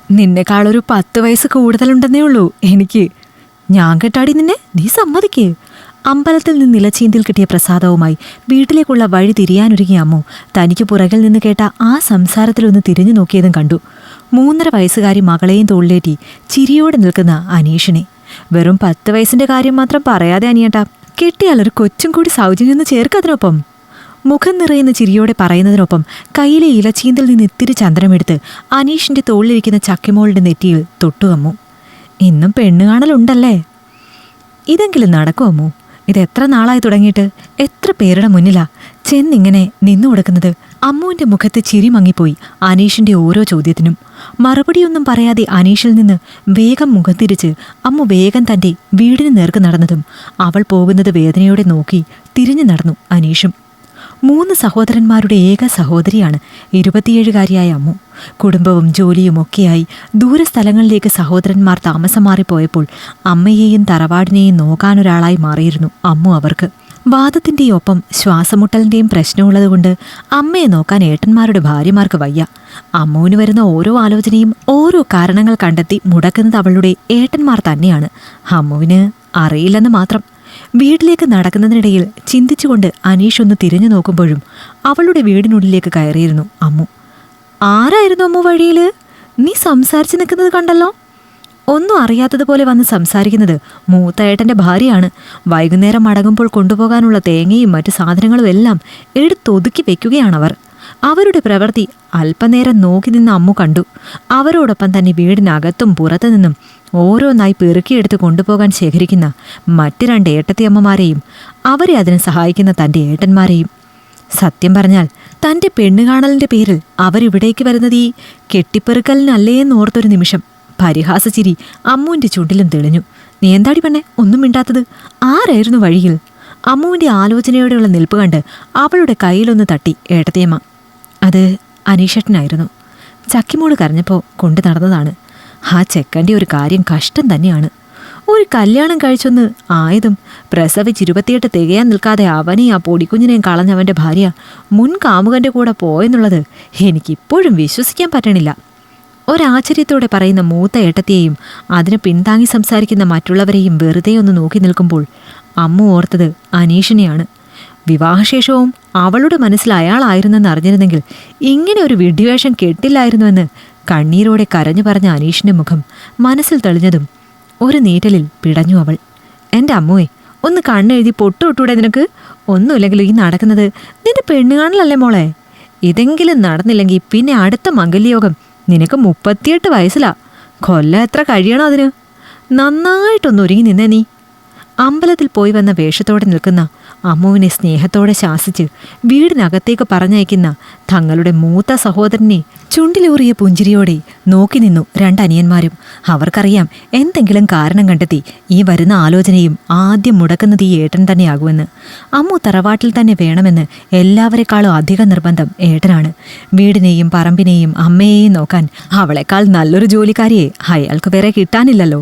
നിന്നെക്കാളൊരു 10 വയസ്സ് കൂടുതലുണ്ടെന്നേ ഉള്ളൂ എനിക്ക്. ഞാൻ കേട്ടാടി നിന്നെ, നീ സമ്മതിക്ക്. അമ്പലത്തിൽ നിന്ന് ഇലച്ചീന്തിൽ കിട്ടിയ പ്രസാദവുമായി വീട്ടിലേക്കുള്ള വഴി തിരിയാനൊരുങ്ങിയ അമ്മു തനിക്ക് പുറകിൽ നിന്ന് കേട്ട ആ സംസാരത്തിലൊന്ന് തിരിഞ്ഞു നോക്കിയതും കണ്ടു 3.5 വയസ്സുകാരി മകളെയും തോളിലേറ്റി ചിരിയോടെ നിൽക്കുന്ന അനീഷിനെ. വെറും 10 വയസ്സിന്റെ കാര്യം മാത്രം പറയാതെ അനിയട്ടാ, കെട്ടിയാലൊരു കൊച്ചും കൂടി സൗജന്യം ചേർക്കതിനൊപ്പം. മുഖം നിറയുന്ന ചിരിയോടെ പറയുന്നതിനൊപ്പം കയ്യിലെ ഇലച്ചീന്തിൽ നിന്ന് ഇത്തിരി ചന്ദ്രമെടുത്ത് അനീഷിന്റെ തോളിലിരിക്കുന്ന ചക്കിമോളുടെ നെറ്റിയിൽ തൊട്ടു അമ്മു. ഇന്നും പെണ്ണ് കാണലുണ്ടല്ലേ? ഇതെങ്കിലും നടക്കും അമ്മു. ഇത് എത്ര നാളായി തുടങ്ങിയിട്ട്? എത്ര പേരുടെ മുന്നിലാ ചെന്നിങ്ങനെ നിന്നു കൊടുക്കുന്നത്? അമ്മുവിന്റെ മുഖത്ത് ചിരി മങ്ങിപ്പോയി അനീഷിന്റെ ഓരോ ചോദ്യത്തിനും. മറുപടിയൊന്നും പറയാതെ അനീഷിൽ നിന്ന് വേഗം മുഖം തിരിച്ച് അമ്മു വേഗം തന്റെ വീടിന് നേർക്ക് നടന്നതും അവൾ പോകുന്നത് വേദനയോടെ നോക്കി തിരിഞ്ഞു നടന്നു അനീഷും. 3 സഹോദരന്മാരുടെ ഏക സഹോദരിയാണ് 27-കാരിയായ അമ്മു. കുടുംബവും ജോലിയും ഒക്കെയായി ദൂരസ്ഥലങ്ങളിലേക്ക് സഹോദരന്മാർ താമസം മാറിപ്പോയപ്പോൾ അമ്മയെയും തറവാടിനെയും നോക്കാനൊരാളായി മാറിയിരുന്നു അമ്മു അവർക്ക്. വാദത്തിൻ്റെയും ഒപ്പം ശ്വാസമുട്ടലിൻ്റെയും പ്രശ്നമുള്ളതുകൊണ്ട് അമ്മയെ നോക്കാൻ ഏട്ടന്മാരുടെ ഭാര്യമാർക്ക് വയ്യ. അമ്മുവിന് വരുന്ന ഓരോ ആലോചനയും ഓരോ കാരണങ്ങൾ കണ്ടെത്തി മുടക്കുന്നത് അവളുടെ ഏട്ടന്മാർ തന്നെയാണ്. അമ്മുവിന് അറിയില്ലെന്ന് മാത്രം. വീട്ടിലേക്ക് നടക്കുന്നതിനിടയിൽ ചിന്തിച്ചുകൊണ്ട് അനീഷ് ഒന്ന് തിരിഞ്ഞു നോക്കുമ്പോഴും അവളുടെ വീടിനുള്ളിലേക്ക് കയറിയിരുന്നു അമ്മു. ആരായിരുന്നു അമ്മു വഴിയിൽ? നീ സംസാരിച്ചു നിൽക്കുന്നത് കണ്ടല്ലോ. ഒന്നും അറിയാത്തതുപോലെ വന്ന് സംസാരിക്കുന്നത് മൂത്തയേട്ടൻ്റെ ഭാര്യയാണ്. വൈകുന്നേരം മടങ്ങുമ്പോൾ കൊണ്ടുപോകാനുള്ള തേങ്ങയും മറ്റു സാധനങ്ങളും എല്ലാം എടുത്തൊതുക്കി വെക്കുകയാണവർ. അവരുടെ പ്രവൃത്തി അല്പനേരം നോക്കി നിന്ന് അമ്മു കണ്ടു. അവരോടൊപ്പം തന്നെ വീടിനകത്തും പുറത്തു നിന്നും ഓരോന്നായി പെറുക്കിയെടുത്ത് കൊണ്ടുപോകാൻ ശേഖരിക്കുന്ന മറ്റ് 2 ഏട്ടത്തിയമ്മമാരെയും അവരെ അതിന് സഹായിക്കുന്ന തൻ്റെ ഏട്ടന്മാരെയും. സത്യം പറഞ്ഞാൽ തൻ്റെ പെണ്ണുകാണലിൻ്റെ പേരിൽ അവരിവിടേക്ക് വരുന്നത് ഈ കെട്ടിപ്പെറുക്കലിനല്ലേന്നോർത്തൊരു നിമിഷം പരിഹാസച്ചിരി അമ്മുവിൻ്റെ ചുണ്ടിലും തെളിഞ്ഞു. നീ എന്താടി പെണ്ണെ ഒന്നും മിണ്ടാത്തത്? ആരായിരുന്നു വഴിയിൽ? അമ്മുവിൻ്റെ ആലോചനയോടെയുള്ള നിൽപ്പ് കണ്ട് അവളുടെ കയ്യിലൊന്ന് തട്ടി ഏട്ടത്തിയമ്മ. അത് അനീഷേട്ടനായിരുന്നു. ചക്കിമോള് കരഞ്ഞപ്പോൾ കൊണ്ടു നടന്നതാണ്. ആ ചെക്കൻ്റെ ഒരു കാര്യം കഷ്ടം തന്നെയാണ്. ഒരു കല്യാണം കഴിച്ചൊന്ന് ആയതും പ്രസവിച്ച് 28 തികയാൻ നിൽക്കാതെ അവനെയും ആ പൊടിക്കുഞ്ഞിനെയും കളഞ്ഞവൻ്റെ ഭാര്യ മുൻ കാമുകൻ്റെ കൂടെ പോയെന്നുള്ളത് എനിക്കിപ്പോഴും വിശ്വസിക്കാൻ പറ്റണില്ല. ഒരാശ്ചര്യത്തോടെ പറയുന്ന മൂത്ത ഏട്ടത്തെയും അതിന് പിന്താങ്ങി സംസാരിക്കുന്ന മറ്റുള്ളവരെയും വെറുതെ ഒന്ന് നോക്കി നിൽക്കുമ്പോൾ അമ്മു ഓർത്തത് അനീഷിനെയാണ്. വിവാഹശേഷവും അവളുടെ മനസ്സിൽ അയാളായിരുന്നെന്ന് അറിഞ്ഞിരുന്നെങ്കിൽ ഇങ്ങനെ ഒരു വിഡ്ഢിവേഷം കെട്ടില്ലായിരുന്നുവെന്ന് കണ്ണീരോടെ കരഞ്ഞു പറഞ്ഞ അനീഷിൻ്റെ മുഖം മനസ്സിൽ തെളിഞ്ഞതും ഒരു നീറ്റലിൽ പിടഞ്ഞു അവൾ. എൻ്റെ അമ്മുവേ, ഒന്ന് കണ്ണെഴുതി പൊട്ടുവിട്ടൂടെ നിനക്ക്? ഒന്നുമില്ലെങ്കിലും ഈ നടക്കുന്നത് നിന്റെ പെണ്ണുകാണലല്ലേ മോളെ? ഇതെങ്കിലും നടന്നില്ലെങ്കിൽ പിന്നെ അടുത്ത മംഗല്യയോഗം നിനക്ക് 38 വയസ്സിലാ. കൊല്ലം എത്ര കഴിയണം അതിന്? നന്നായിട്ടൊന്ന് ഒരുങ്ങി നിന്നേ നീ. അമ്പലത്തിൽ പോയി വന്ന വേഷത്തോടെ നിൽക്കുന്ന അമ്മുവിനെ സ്നേഹത്തോടെ ശാസിച്ച് വീടിനകത്തേക്ക് പറഞ്ഞയക്കുന്ന തങ്ങളുടെ മൂത്ത സഹോദരനെ ചുണ്ടിലൂറിയ പുഞ്ചിരിയോടെ നോക്കി നിന്നു 2 അനിയന്മാരും. അവർക്കറിയാം എന്തെങ്കിലും കാരണം കണ്ടെത്തി ഈ വരുന്ന ആലോചനയും ആദ്യം മുടക്കുന്നത് ഈ ഏട്ടൻ തന്നെയാകുമെന്ന്. അമ്മു തറവാട്ടിൽ തന്നെ വേണമെന്ന് എല്ലാവരെക്കാളും അധിക നിർബന്ധം ഏട്ടനാണ്. വീടിനെയും പറമ്പിനെയും അമ്മയെയും നോക്കാൻ അവളെക്കാൾ നല്ലൊരു ജോലിക്കാരിയെ അയാൾക്ക് വേറെ കിട്ടാനില്ലല്ലോ.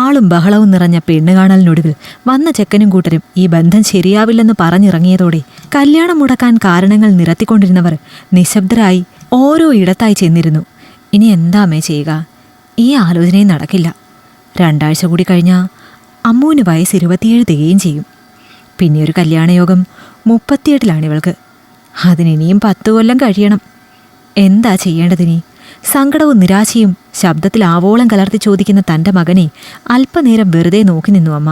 ആളും ബഹളവും നിറഞ്ഞ പെണ്ണുകാണലിനൊടുവിൽ വന്ന ചെക്കനും കൂട്ടരും ഈ ബന്ധം ശരിയാവില്ലെന്ന് പറഞ്ഞിറങ്ങിയതോടെ കല്യാണം മുടക്കാൻ കാരണങ്ങൾ നിരത്തിക്കൊണ്ടിരുന്നവർ നിശബ്ദരായി ഓരോ ഇടത്തായി ചെന്നിരുന്നു. ഇനി എന്താമേ ചെയ്യുക? ഈ ആലോചനയും നടക്കില്ല. 2 ആഴ്ച കൂടി കഴിഞ്ഞാൽ അമ്മുവിന് വയസ്സ് 27 തികയും ചെയ്യും. പിന്നെ ഒരു കല്യാണയോഗം 38 ഇവൾക്ക്. അതിനിനിയും 10 കൊല്ലം കഴിയണം. എന്താ ചെയ്യേണ്ടതിനി? സങ്കടവും നിരാശയും ശബ്ദത്തിൽ ആവോളം കലർത്തി ചോദിക്കുന്ന തൻ്റെ മകനെ അല്പനേരം വെറുതെ നോക്കി നിന്നു അമ്മ.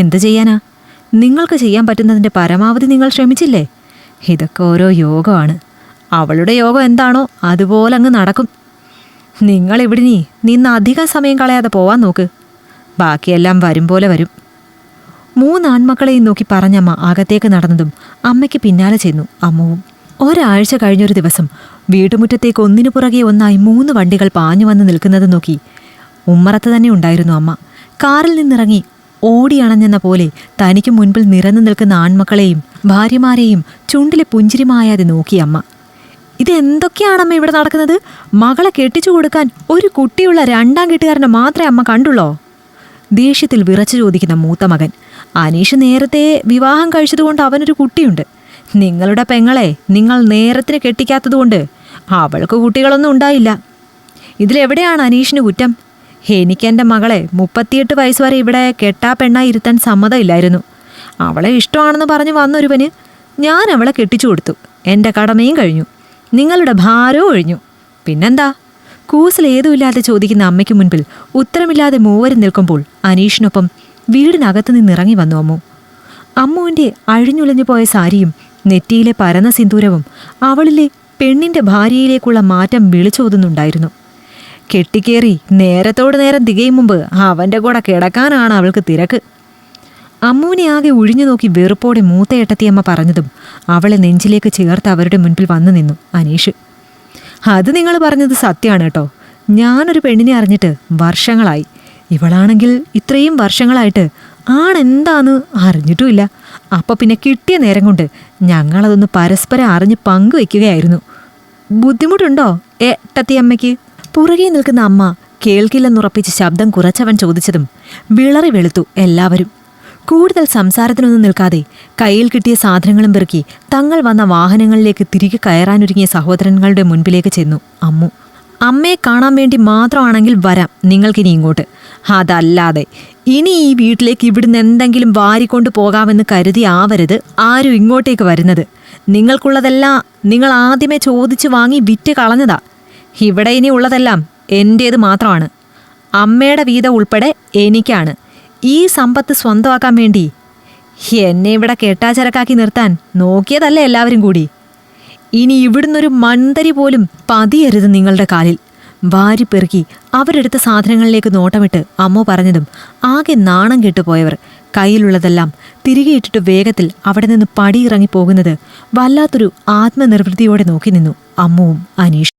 എന്ത് ചെയ്യാനാ? നിങ്ങൾക്ക് ചെയ്യാൻ പറ്റുന്നതിൻ്റെ പരമാവധി നിങ്ങൾ ശ്രമിച്ചില്ലേ? ഇതൊക്കെ ഓരോ യോഗമാണ്. അവളുടെ യോഗം എന്താണോ അതുപോലെ അങ്ങ് നടക്കും. നിങ്ങളിവിടെ നിന്ന് അധികം സമയം കളയാതെ പോവാൻ നോക്ക്. ബാക്കിയെല്ലാം വരും പോലെ വരും. 3 ആൺമക്കളെയും നോക്കി പറഞ്ഞമ്മ അകത്തേക്ക് നടന്നതും അമ്മയ്ക്ക് പിന്നാലെ ചെന്നു അമ്മുവും. ഒരാഴ്ച കഴിഞ്ഞൊരു ദിവസം വീട്ടുമുറ്റത്തേക്ക് ഒന്നിനു പുറകെ ഒന്നായി 3 വണ്ടികൾ പാഞ്ഞു വന്ന് നിൽക്കുന്നത് നോക്കി ഉമ്മറത്ത് തന്നെ ഉണ്ടായിരുന്നു അമ്മ. കാറിൽ നിന്നിറങ്ങി ഓടിയണഞ്ഞെന്ന പോലെ തനിക്ക് മുൻപിൽ നിരന്നു നിൽക്കുന്ന ആൺമക്കളെയും ഭാര്യമാരെയും ചുണ്ടിലെ പുഞ്ചിരി മായാതെ നോക്കി അമ്മ. ഇതെന്തൊക്കെയാണമ്മ ഇവിടെ നടക്കുന്നത്? മകളെ കെട്ടിച്ചു കൊടുക്കാൻ ഒരു കുട്ടിയുള്ള 2ാം കെട്ടുകാരനെ മാത്രമേ അമ്മ കണ്ടുള്ളോ? ദേഷ്യത്തിൽ വിറച്ചു ചോദിക്കുന്ന മൂത്ത മകൻ. അനീഷ് നേരത്തെ വിവാഹം കഴിച്ചതുകൊണ്ട് അവനൊരു കുട്ടിയുണ്ട്. നിങ്ങളുടെ പെങ്ങളെ നിങ്ങൾ നേരത്തിന് കെട്ടിക്കാത്തതുകൊണ്ട് അവൾക്ക് കുട്ടികളൊന്നും ഉണ്ടായില്ല. ഇതിലെവിടെയാണ് അനീഷിന് കുറ്റം? എനിക്കെൻ്റെ മകളെ 38 വയസ്സ് വരെ ഇവിടെ കെട്ടാ പെണ്ണായി ഇരുത്താൻ സമ്മതമില്ലായിരുന്നു. അവളെ ഇഷ്ടമാണെന്ന് പറഞ്ഞ് വന്നൊരുവന് ഞാൻ അവളെ കെട്ടിച്ചു കൊടുത്തു. എൻ്റെ കടമയും കഴിഞ്ഞു, നിങ്ങളുടെ ഭാരവും ഒഴിഞ്ഞു. പിന്നെന്താ? കൂസലേതുമില്ലാതെ ചോദിക്കുന്ന അമ്മയ്ക്ക് മുൻപിൽ ഉത്തരമില്ലാതെ മൂവരും നിൽക്കുമ്പോൾ അനീഷിനൊപ്പം വീടിനകത്ത് നിന്നിറങ്ങി വന്നു അമ്മു. അമ്മുവിൻ്റെ അഴിഞ്ഞുലഞ്ഞു പോയ സാരിയും നെറ്റിയിലെ പരന്ന സിന്ദൂരവും അവളിലെ പെണ്ണിൻ്റെ ഭാര്യയിലേക്കുള്ള മാറ്റം വിളിച്ചോതുന്നുണ്ടായിരുന്നു. കെട്ടിക്കേറി നേരത്തോട് നേരം തികയും മുമ്പ് അവൻ്റെ കൂടെ കിടക്കാനാണ് അവൾക്ക് തിരക്ക്. അമ്മുവിനെ ആകെ ഒഴിഞ്ഞു നോക്കി വെറുപ്പോടെ മൂത്ത ഏട്ടത്തിയമ്മ പറഞ്ഞതും അവളെ നെഞ്ചിലേക്ക് ചേർത്ത് അവരുടെ മുൻപിൽ വന്നു നിന്നു അനീഷ്. അത് നിങ്ങൾ പറഞ്ഞത് സത്യമാണ് കേട്ടോ. ഞാനൊരു പെണ്ണിനെ അറിഞ്ഞിട്ട് വർഷങ്ങളായി. ഇവളാണെങ്കിൽ ഇത്രയും വർഷങ്ങളായിട്ട് ആണെന്താന്ന് അറിഞ്ഞിട്ടുമില്ല. അപ്പം പിന്നെ കിട്ടിയ നേരം കൊണ്ട് ഞങ്ങളതൊന്ന് പരസ്പരം അറിഞ്ഞ് പങ്കുവെക്കുകയായിരുന്നു. ബുദ്ധിമുട്ടുണ്ടോ ഏട്ടത്തിയമ്മയ്ക്ക്? പുറകെ നിൽക്കുന്ന അമ്മ കേൾക്കില്ലെന്നുറപ്പിച്ച് ശബ്ദം കുറച്ചവൻ ചോദിച്ചതും വിളറി വെളുത്തു എല്ലാവരും. കൂടുതൽ സംസാരത്തിനൊന്നും നിൽക്കാതെ കയ്യിൽ കിട്ടിയ സാധനങ്ങളും പെറുക്കി തങ്ങൾ വന്ന വാഹനങ്ങളിലേക്ക് തിരികെ കയറാനൊരുങ്ങിയ സഹോദരങ്ങളുടെ മുൻപിലേക്ക് ചെന്നു അമ്മു. അമ്മയെ കാണാൻ വേണ്ടി മാത്രമാണെങ്കിൽ വരാം നിങ്ങൾക്കിനി ഇങ്ങോട്ട്. അതല്ലാതെ ഇനി ഈ വീട്ടിലേക്ക് ഇവിടുന്ന് എന്തെങ്കിലും വാരിക്കൊണ്ട് പോകാമെന്ന് കരുതി ആവരുത് ആരും ഇങ്ങോട്ടേക്ക് വരുന്നത്. നിങ്ങൾക്കുള്ളതെല്ലാം നിങ്ങൾ ആദ്യമേ ചോദിച്ചു വാങ്ങി വിറ്റ് കളഞ്ഞതാ. ഇവിടെ ഇനി ഉള്ളതെല്ലാം എൻ്റേത് മാത്രമാണ്. അമ്മയുടെ വീതം ഉൾപ്പെടെ എനിക്കാണ്. ഈ സമ്പത്ത് സ്വന്തമാക്കാൻ വേണ്ടി എന്നെ ഇവിടെ കെട്ടാച്ചരക്കാക്കി നിർത്താൻ നോക്കിയതല്ലേ എല്ലാവരും കൂടി. ഇനി ഇവിടുന്നൊരു മൺതരി പോലും പതിയരുത് നിങ്ങളുടെ കാലിൽ. വാരിപ്പെറുക്കി അവരെടുത്ത സാധനങ്ങളിലേക്ക് നോട്ടമിട്ട് അമ്മ പറഞ്ഞതും ആകെ നാണം കെട്ടുപോയവർ കയ്യിലുള്ളതെല്ലാം തിരികെ ഇട്ടിട്ട് വേഗത്തിൽ അവിടെ നിന്ന് പടിയിറങ്ങി പോകുന്നത് വല്ലാത്തൊരു ആത്മനിർവൃത്തിയോടെ നോക്കി നിന്നു അമ്മുവും അനീഷും.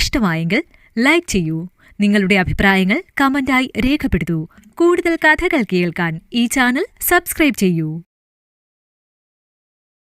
ഇഷ്ടമായെങ്കിൽ ലൈക്ക് ചെയ്യൂ. നിങ്ങളുടെ അഭിപ്രായങ്ങൾ കമന്റായി രേഖപ്പെടുത്തൂ. കൂടുതൽ കഥകൾ കേൾക്കാൻ ഈ ചാനൽ സബ്സ്ക്രൈബ് ചെയ്യൂ.